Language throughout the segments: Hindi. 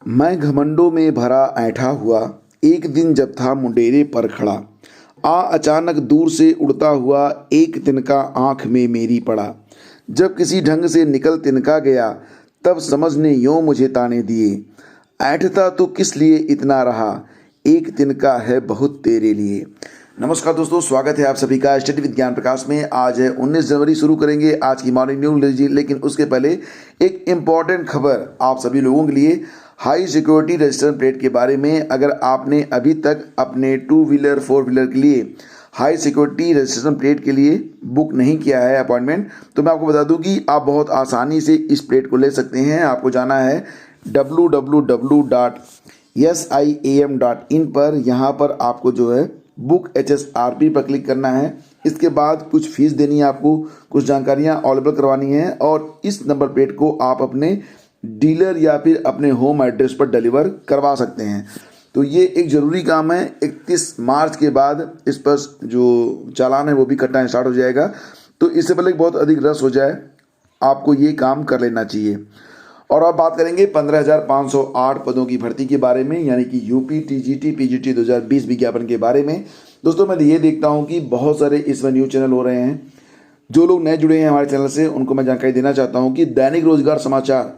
मैं घमंडों में भरा ऐंठा हुआ, एक दिन जब था मुंडेरे पर खड़ा, आ अचानक दूर से उड़ता हुआ एक तिनका आँख में मेरी पड़ा। जब किसी ढंग से निकल तिनका गया, तब समझ ने यों मुझे ताने दिए, ऐंठता तो किस लिए इतना रहा, एक तिनका है बहुत तेरे लिए। नमस्कार दोस्तों, स्वागत है आप सभी का स्टडी विद ज्ञान प्रकाश में। आज है 19 जनवरी। शुरू करेंगे आज की मॉर्निंग न्यूज, लेकिन उसके पहले एक इम्पॉर्टेंट खबर आप सभी लोगों के लिए। हाई सिक्योरिटी रजिस्ट्रेशन प्लेट के बारे में, अगर आपने अभी तक अपने 2 व्हीलर 4 व्हीलर के लिए हाई सिक्योरिटी रजिस्ट्रेशन प्लेट के लिए बुक नहीं किया है अपॉइंटमेंट, तो मैं आपको बता दूं कि आप बहुत आसानी से इस प्लेट को ले सकते हैं। आपको जाना है www.siam.in पर। यहाँ पर आपको जो है बुक HSRP पर क्लिक करना है। इसके बाद कुछ फीस देनी है, आपको कुछ जानकारियाँ अवेलेबल करवानी है और इस नंबर प्लेट को आप अपने डीलर या फिर अपने होम एड्रेस पर डिलीवर करवा सकते हैं। तो ये एक ज़रूरी काम है। 31 मार्च के बाद इस पर जो चालान है वो भी कटना स्टार्ट हो जाएगा। तो इससे पहले बहुत अधिक रश हो जाए, आपको ये काम कर लेना चाहिए। और अब बात करेंगे 15,508 पदों की भर्ती के बारे में, यानी कि यूपी TGT PGT 2020 विज्ञापन के बारे में। दोस्तों, मैं ये देखता हूँ कि बहुत सारे इसमें न्यूज़ चैनल हो रहे हैं। जो लोग नए जुड़े हैं हमारे चैनल से, उनको मैं जानकारी देना चाहता हूँ कि दैनिक रोजगार समाचार,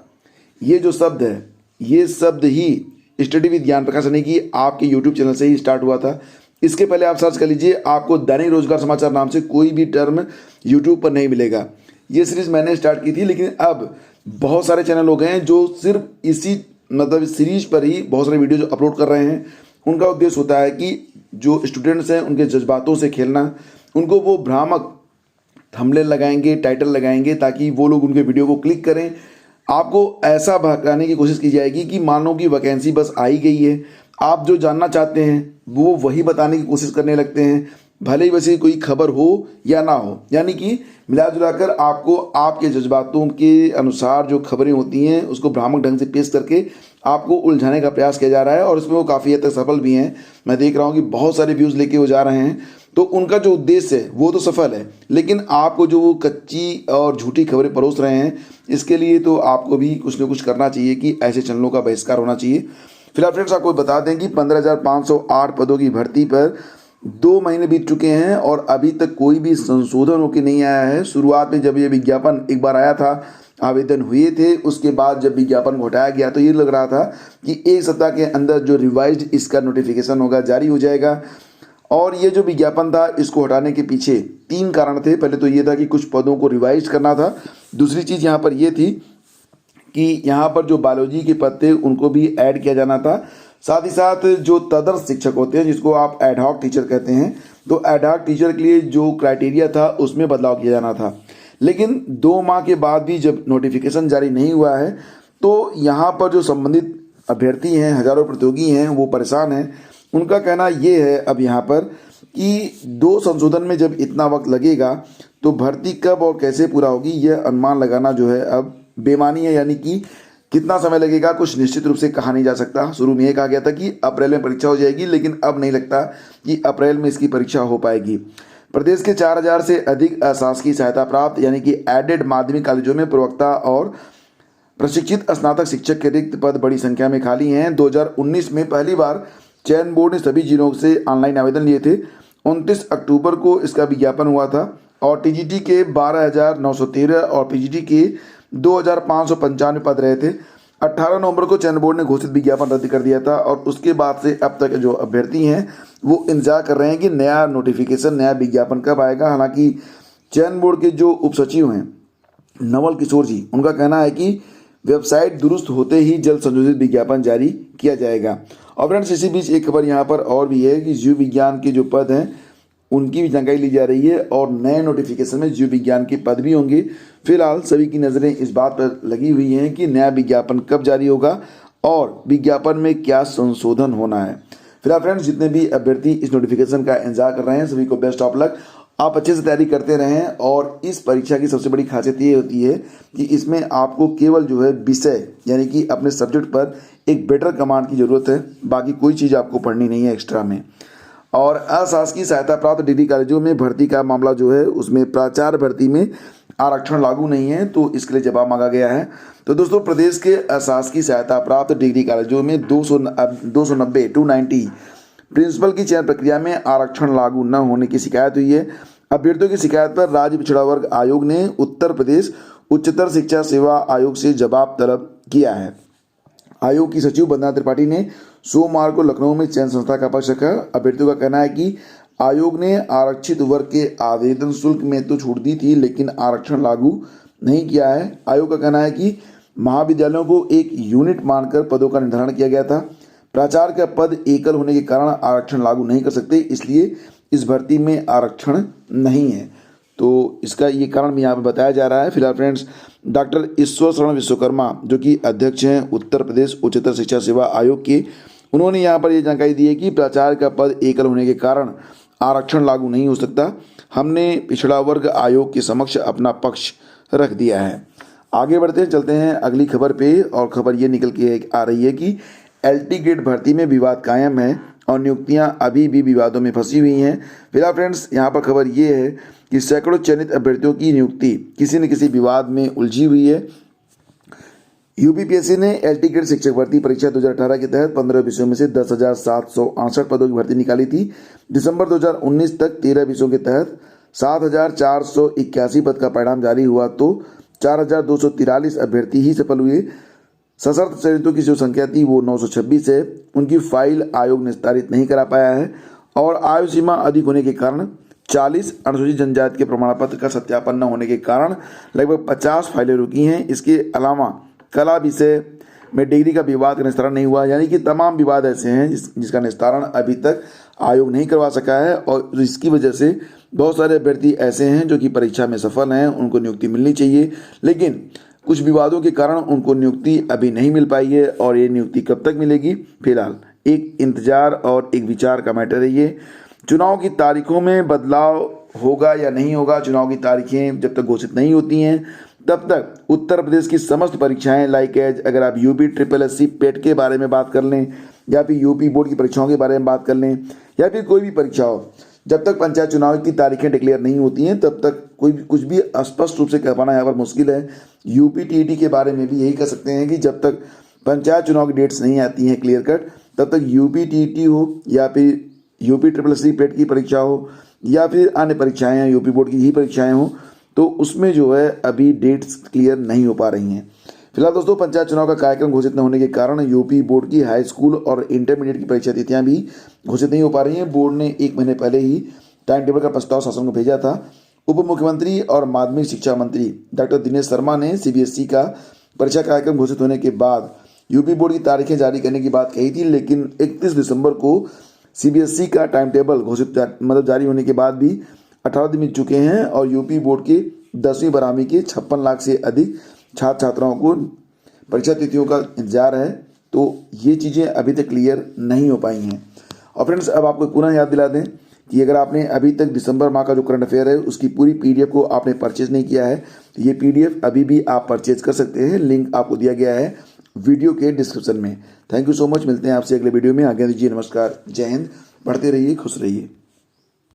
ये जो शब्द है, ये शब्द ही स्टडी विद ज्ञान प्रकाश यानी कि आपके यूट्यूब चैनल से ही स्टार्ट हुआ था। इसके पहले आप सर्च कर लीजिए, आपको दैनिक रोजगार समाचार नाम से कोई भी टर्म यूट्यूब पर नहीं मिलेगा। ये सीरीज मैंने स्टार्ट की थी, लेकिन अब बहुत सारे चैनल हो गए हैं जो सिर्फ इसी इस सीरीज पर ही बहुत सारे वीडियो जो अपलोड कर रहे हैं। उनका उद्देश्य होता है कि जो स्टूडेंट्स हैं उनके जज्बातों से खेलना, उनको वो भ्रामक थंबनेल लगाएंगे, टाइटल लगाएंगे, ताकि वो लोग उनके वीडियो को क्लिक करें। आपको ऐसा भगाने की कोशिश की जाएगी कि मान लो कि वैकेंसी बस आई गई है, आप जो जानना चाहते हैं वो वही बताने की कोशिश करने लगते हैं, भले ही वैसे कोई खबर हो या ना हो। यानी कि मिला जुलाकर आपको आपके जज्बातों के अनुसार जो खबरें होती हैं उसको भ्रामक ढंग से पेश करके आपको उलझाने का प्रयास किया जा रहा है, और इसमें वो काफ़ी हद तक सफल भी हैं। मैं देख रहा हूँ कि बहुत सारे व्यूज़ लेके वो जा रहे हैं। तो उनका जो उद्देश्य है वो तो सफल है, लेकिन आपको जो वो कच्ची और झूठी खबरें परोस रहे हैं, इसके लिए तो आपको भी कुछ ना कुछ करना चाहिए कि ऐसे चैनलों का बहिष्कार होना चाहिए। फिलहाल फ्रेंड्स, आपको बता दें कि 15,508 पदों की भर्ती पर 2 महीने बीत चुके हैं और अभी तक कोई भी संशोधन होकर नहीं आया है। शुरुआत में जब ये विज्ञापन एक बार आया था, आवेदन हुए थे, उसके बाद जब विज्ञापन को हटाया गया तो ये लग रहा था कि एक सप्ताह के अंदर जो रिवाइज्ड इसका नोटिफिकेशन होगा, जारी हो जाएगा। और ये जो विज्ञापन था, इसको हटाने के पीछे 3 कारण थे। पहले तो ये था कि कुछ पदों को रिवाइज करना था। दूसरी चीज़ यहाँ पर ये थी कि यहाँ पर जो बायोलॉजी के पद थे उनको भी ऐड किया जाना था। साथ ही साथ जो तदर्थ शिक्षक होते हैं, जिसको आप एडहॉक टीचर कहते हैं, तो एडहॉक टीचर के लिए जो क्राइटेरिया था उसमें बदलाव किया जाना था। लेकिन 2 माह के बाद भी जब नोटिफिकेशन जारी नहीं हुआ है, तो यहाँ पर जो संबंधित अभ्यर्थी हैं, हजारों प्रतियोगी हैं, वो परेशान हैं। उनका कहना ये है अब यहाँ पर कि 2 संशोधन में जब इतना वक्त लगेगा तो भर्ती कब और कैसे पूरा होगी, यह अनुमान लगाना जो है अब बेमानी है। यानी कि कितना समय लगेगा कुछ निश्चित रूप से कहा नहीं जा सकता। शुरू में ये कहा गया था कि अप्रैल में परीक्षा हो जाएगी, लेकिन अब नहीं लगता कि अप्रैल में इसकी परीक्षा हो पाएगी। प्रदेश के 4,000 से अधिक अशासकीय सहायता प्राप्त यानी कि एडेड माध्यमिक कॉलेजों में प्रवक्ता और प्रशिक्षित स्नातक शिक्षक के रिक्त पद बड़ी संख्या में खाली हैं। 2019 में पहली बार चयन बोर्ड ने सभी जिलों से ऑनलाइन आवेदन लिए थे। 29 अक्टूबर को इसका विज्ञापन हुआ था और TGT के 12,913 और PGT के 2,595 पद रहे थे। 18 नवंबर को चयन बोर्ड ने घोषित विज्ञापन रद्द कर दिया था और उसके बाद से अब तक जो अभ्यर्थी हैं वो इंतजार कर रहे हैं कि नया नोटिफिकेशन, नया विज्ञापन कब आएगा। हालांकि चयन बोर्ड के जो उपसचिव हैं नवल किशोर जी, उनका कहना है कि वेबसाइट दुरुस्त होते ही जल्द संशोधित विज्ञापन जारी किया जाएगा। और फ्रेंड्स, इसी बीच एक खबर यहाँ पर और भी है कि जीव विज्ञान के जो पद हैं उनकी भी जानकारी ली जा रही है और नए नोटिफिकेशन में जीव विज्ञान के पद भी होंगे। फिलहाल सभी की नज़रें इस बात पर लगी हुई हैं कि नया विज्ञापन कब जारी होगा और विज्ञापन में क्या संशोधन होना है। फिलहाल फ्रेंड्स, जितने भी अभ्यर्थी इस नोटिफिकेशन का इंतजार कर रहे हैं, सभी को बेस्ट ऑफ लक। आप अच्छे से तैयारी करते रहें। और इस परीक्षा की सबसे बड़ी खासियत ये होती है कि इसमें आपको केवल जो है विषय यानी कि अपने सब्जेक्ट पर एक बेटर कमांड की ज़रूरत है, बाकी कोई चीज़ आपको पढ़नी नहीं है एक्स्ट्रा में। और अशासकीय सहायता प्राप्त डिग्री कॉलेजों में भर्ती का मामला जो है, उसमें प्राचार्य भर्ती में आरक्षण लागू नहीं है, तो इसके लिए जवाब मांगा गया है। तो दोस्तों, प्रदेश के अशासकीय सहायता प्राप्त डिग्री कॉलेजों में 290 प्रिंसिपल की चयन प्रक्रिया में आरक्षण लागू न होने की शिकायत हुई है। अभ्यर्थियों की शिकायत पर राज्य पिछड़ा वर्ग आयोग ने उत्तर प्रदेश उच्चतर शिक्षा सेवा आयोग से जवाब तलब किया है। आयोग की सचिव वंदना त्रिपाठी ने सोमवार को लखनऊ में चयन संस्था का पक्ष रखा। अभ्यर्थियों का कहना है कि आयोग ने आरक्षित वर्ग के आवेदन शुल्क में तो छूट दी थी, लेकिन आरक्षण लागू नहीं किया है। आयोग का कहना है कि महाविद्यालयों को एक यूनिट मानकर पदों का निर्धारण किया गया था। प्राचार्य का पद एकल होने के कारण आरक्षण लागू नहीं कर सकते, इसलिए इस भर्ती में आरक्षण नहीं है। तो इसका ये कारण भी यहाँ पे बताया जा रहा है। फिलहाल फ्रेंड्स, डॉक्टर ईश्वर शरण विश्वकर्मा जो कि अध्यक्ष हैं उत्तर प्रदेश उच्चतर शिक्षा सेवा आयोग के, उन्होंने यहाँ पर ये जानकारी दी है कि प्राचार्य का पद एकल होने के कारण आरक्षण लागू नहीं हो सकता। हमने पिछड़ा वर्ग आयोग के समक्ष अपना पक्ष रख दिया है। आगे बढ़ते हैं, चलते हैं अगली खबर पे, और खबर ये निकल के आ रही है कि LT ग्रेड भर्ती में विवाद कायम है और नियुक्तियां अभी भी विवादों में फंसी हुई हैं। फिलहाल फ्रेंड्स, यहाँ पर खबर ये है कि सैकड़ों चयनित अभ्यर्थियों की नियुक्ति किसी न किसी विवाद में उलझी हुई है। यूपीपीएससी ने LT ग्रेड शिक्षक भर्ती परीक्षा 2018 के तहत 15 विषयों में से 10,768 पदों की भर्ती निकाली थी। दिसंबर 2019 तक 13 विषयों के तहत 7,481 पद का परिणाम जारी हुआ, तो 4,243 अभ्यर्थी ही सफल हुए। सशर्त चयनितों की जो संख्या थी वो 926 है। उनकी फाइल आयोग निस्तारित नहीं करा पाया है और आयु सीमा अधिक होने के कारण 40 अनुसूचित जनजाति के प्रमाण पत्र का सत्यापन न होने के कारण लगभग 50 फाइलें रुकी हैं। इसके अलावा कला विषय में डिग्री का विवाद का निस्तारण नहीं हुआ, यानी कि तमाम विवाद ऐसे हैं जिसका निस्तारण अभी तक आयोग नहीं करवा सका है, और इसकी वजह से बहुत सारे अभ्यर्थी ऐसे हैं जो कि परीक्षा में सफल हैं, उनको नियुक्ति मिलनी चाहिए, लेकिन कुछ विवादों के कारण उनको नियुक्ति अभी नहीं मिल पाई है। और ये नियुक्ति कब तक मिलेगी, फिलहाल एक इंतजार और एक विचार का मैटर है ये। चुनाव की तारीखों में बदलाव होगा या नहीं होगा, चुनाव की तारीखें जब तक घोषित नहीं होती हैं तब तक उत्तर प्रदेश की समस्त परीक्षाएं लाइक एज, अगर आप यूपी SSSC पेट के बारे में बात कर लें या फिर यूपी बोर्ड की परीक्षाओं के बारे में बात कर लें या फिर कोई भी परीक्षा हो, जब तक पंचायत चुनाव की तारीखें डिक्लेयर नहीं होती हैं तब तक कुछ भी स्पष्ट रूप से कह पाना यहाँ पर मुश्किल है। UPTET के बारे में भी यही कह सकते हैं कि जब तक पंचायत चुनाव की डेट्स नहीं आती हैं क्लियर कट, तब तक UPTET हो या फिर यूपी SSSC पेट की परीक्षा हो या फिर अन्य परीक्षाएं हैं, यूपी बोर्ड की ही परीक्षाएं हो, तो उसमें जो है अभी डेट्स क्लियर नहीं हो पा रही हैं। फिलहाल दोस्तों, पंचायत चुनाव का कार्यक्रम घोषित न होने के कारण यूपी बोर्ड की हाई स्कूल और इंटरमीडिएट की परीक्षा तिथियां भी घोषित नहीं हो पा रही हैं। बोर्ड ने 1 महीने पहले ही टाइम टेबल का प्रस्ताव शासन को भेजा था। उप मुख्यमंत्री और माध्यमिक शिक्षा मंत्री डॉक्टर दिनेश शर्मा ने CBSE का परीक्षा कार्यक्रम घोषित होने के बाद यूपी बोर्ड की तारीखें जारी करने की बात कही थी, लेकिन 31 दिसंबर को CBSE का टाइम टेबल घोषित जारी होने के बाद भी 18 दिन बीत चुके हैं और यूपी बोर्ड के 10वीं बारहवीं के 56 लाख से अधिक छात्र छात्राओं को परीक्षा तिथियों का इंतजार है। तो ये चीज़ें अभी तक क्लियर नहीं हो पाई हैं। और फ्रेंड्स, अब आपको पुनः याद दिला दें कि अगर आपने अभी तक दिसंबर माह का जो करंट अफेयर है उसकी पूरी PDF को आपने परचेज नहीं किया है, तो ये PDF अभी भी आप परचेज कर सकते हैं। लिंक आपको दिया गया है वीडियो के डिस्क्रिप्शन में। Thank you so much. मिलते हैं आपसे अगले वीडियो में। आज्ञा दीजिए। नमस्कार। जय हिंद। पढ़ते रहिए, खुश रहिए।